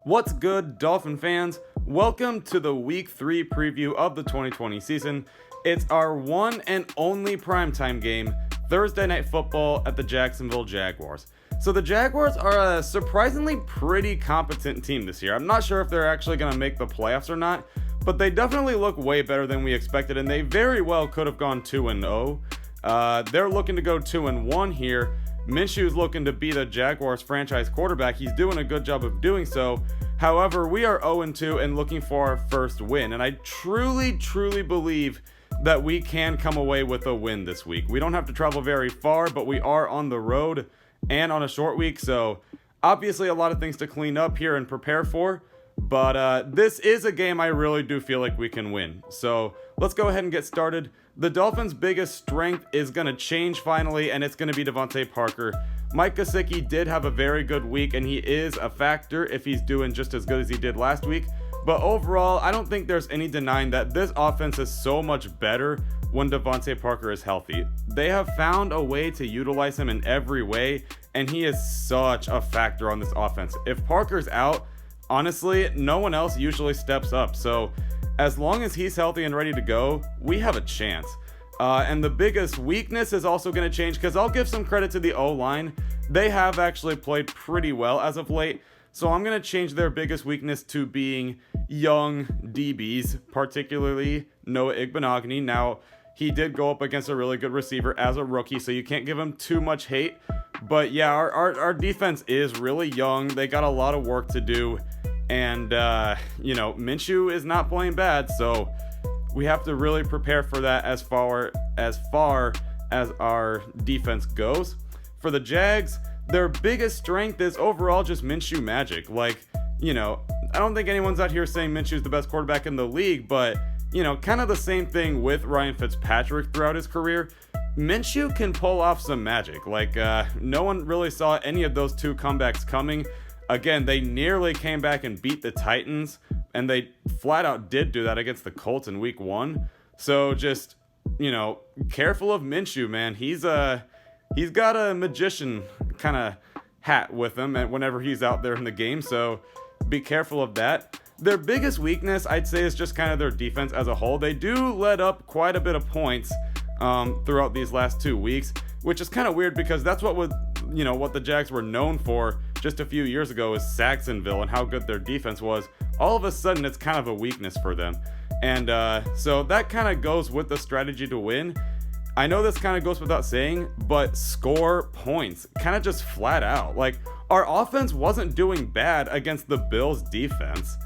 What's good, Dolphin fans? Welcome to the Week 3 preview of the 2020 season. It's our one and only primetime game, Thursday Night Football at the Jacksonville Jaguars. So the Jaguars are a surprisingly pretty competent team this year. I'm not sure if they're actually going to make the playoffs or not, but they definitely look way better than we expected, and they very well could have gone 2-0. They're looking to go 2-1 here. Minshew's looking to be the Jaguars franchise quarterback. He's doing a good job of doing so. However, we are 0-2 and looking for our first win. And I truly believe that we can come away with a win this week. We don't have to travel very far, but we are on the road and on a short week. So obviously a lot of things to clean up here and prepare for. But this is a game I really do feel like we can win. So let's go ahead and get started. The Dolphins' biggest strength is going to change finally, and it's going to be Devontae Parker. Mike Gesicki did have a very good week, and he is a factor if he's doing just as good as he did last week. But overall, I don't think there's any denying that this offense is so much better when Devontae Parker is healthy. They have found a way to utilize him in every way, and he is such a factor on this offense. If Parker's out, honestly, no one else usually steps up. So as long as he's healthy and ready to go, we have a chance. And the biggest weakness is also going to change, because I'll give some credit to the O-line. They have actually played pretty well as of late. So I'm going to change their biggest weakness to being young DBs, particularly Noah Igbenogany. Now, he did go up against a really good receiver as a rookie, so you can't give him too much hate. But yeah, our defense is really young. They got a lot of work to do. And, Minshew is not playing bad, so we have to really prepare for that as far as our defense goes. For the Jags, their biggest strength is overall just Minshew magic. I don't think anyone's out here saying Minshew's the best quarterback in the league, but, kind of the same thing with Ryan Fitzpatrick throughout his career. Minshew can pull off some magic. No one really saw any of those two comebacks coming. Again, they nearly came back and beat the Titans, and they flat out did do that against the Colts in week 1. So just, careful of Minshew, man. He's got a magician kind of hat with him and whenever he's out there in the game, so be careful of that. Their biggest weakness, I'd say, is just kind of their defense as a whole. They do let up quite a bit of points throughout these last 2 weeks, which is kind of weird because that's what the Jags were known for just a few years ago, is Jacksonville and how good their defense was. All of a sudden, it's kind of a weakness for them. And so that kind of goes with the strategy to win. I know this kind of goes without saying, but score points, kind of just flat out. Our offense wasn't doing bad against the Bills defense.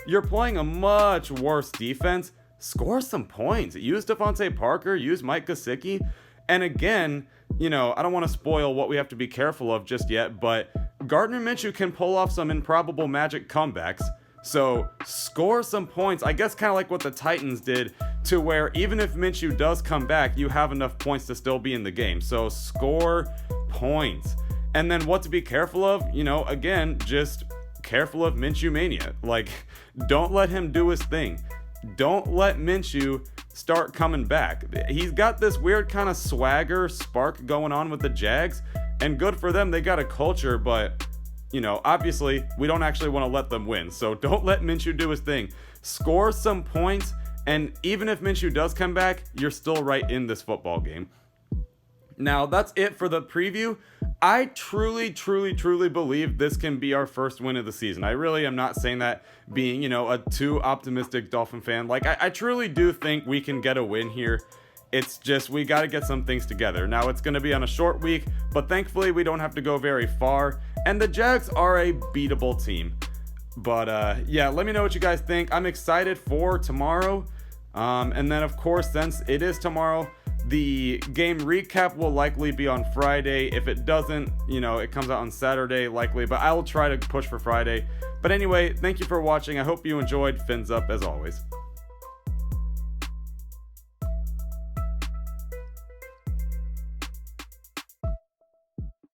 You're playing a much worse defense. Score some points. Use Devontae Parker, use Mike Gesicki. And again, I don't want to spoil what we have to be careful of just yet, but Gardner Minshew can pull off some improbable magic comebacks. So score some points, I guess kind of like what the Titans did, to where even if Minshew does come back, you have enough points to still be in the game. So score points. And then what to be careful of, again, just careful of Minshew mania. Don't let him do his thing. Don't let Minshew start coming back. He's got this weird kind of swagger spark going on with the Jags, and good for them. They got a culture, but obviously we don't actually want to let them win. So don't let Minshew do his thing. Score some points, and even if Minshew does come back, you're still right in this football game. Now, that's it for the preview. I truly believe this can be our first win of the season. I really am not saying that being, a too optimistic Dolphin fan. I truly do think we can get a win here. It's just we got to get some things together. Now, it's going to be on a short week, but thankfully we don't have to go very far. And the Jags are a beatable team. But let me know what you guys think. I'm excited for tomorrow. And then, of course, since it is tomorrow, the game recap will likely be on Friday. If it doesn't, it comes out on Saturday likely, but I will try to push for Friday. But anyway, thank you for watching. I hope you enjoyed. Fins up as always.